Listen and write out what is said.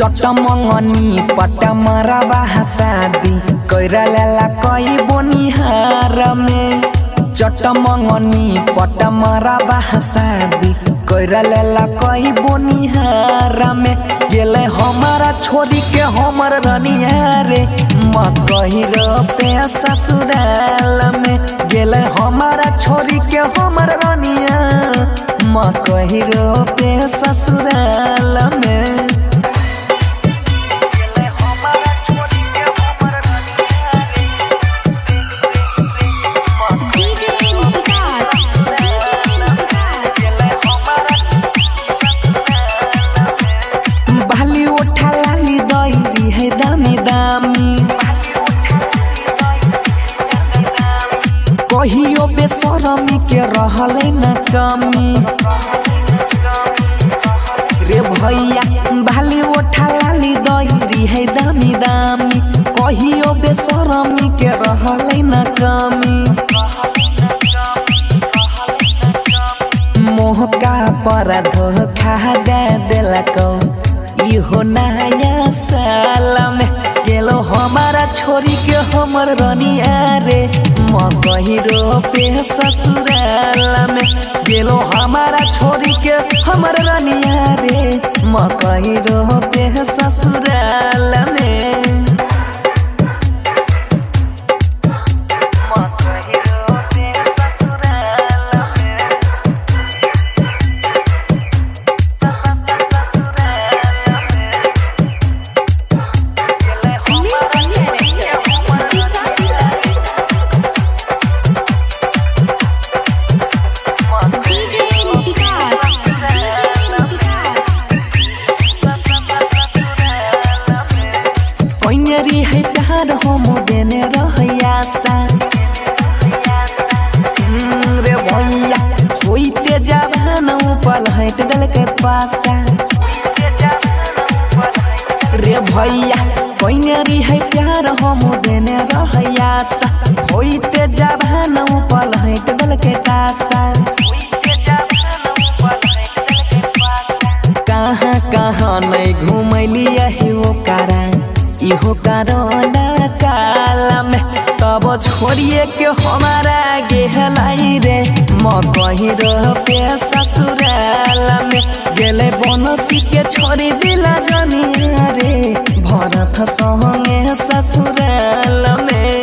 चटमंगनी पटमरा शादी कैरला कई बोनिहार में चटमंगनी पटमरा शादी कैरला कई बोनिहार में गेले हमारा छोरी के हमर रनिया रे मकही पे ससुराल में गेले हमारा छोरी के हमर रनिया मकही पे ससुराल में। कहियो बेशरमी के रहले न कमी रे भैया भाली उठा लाली दईरी है दामी दामी कहियो बेशरमी के रहले न कमी मोह का पर धोखा दे देलको इहो नया साल में गेलो हमारा छोरी के हमर रनिया रे मकही पे ससुराल में गेलो हमारा छोरी के हमर रनिया रे मकही पे ससुराल में। है प्यार हम देने रहयासा रे भैया होइते जवान ऊपर हट दल के पासा रे भैया कोइनेरी है प्यार हम देने रहयासा होइते जवान ऊपर हट दल के पासा कहाँ कहाँ नहीं घुमैली हो कारा इहो कारोना काल में तब छोड़िए के हमारा गेहलाई रे मकही पे ससुराल में गेले बनसी के छोड़ी दिला रनिया रे भरत संगे ससुराल में।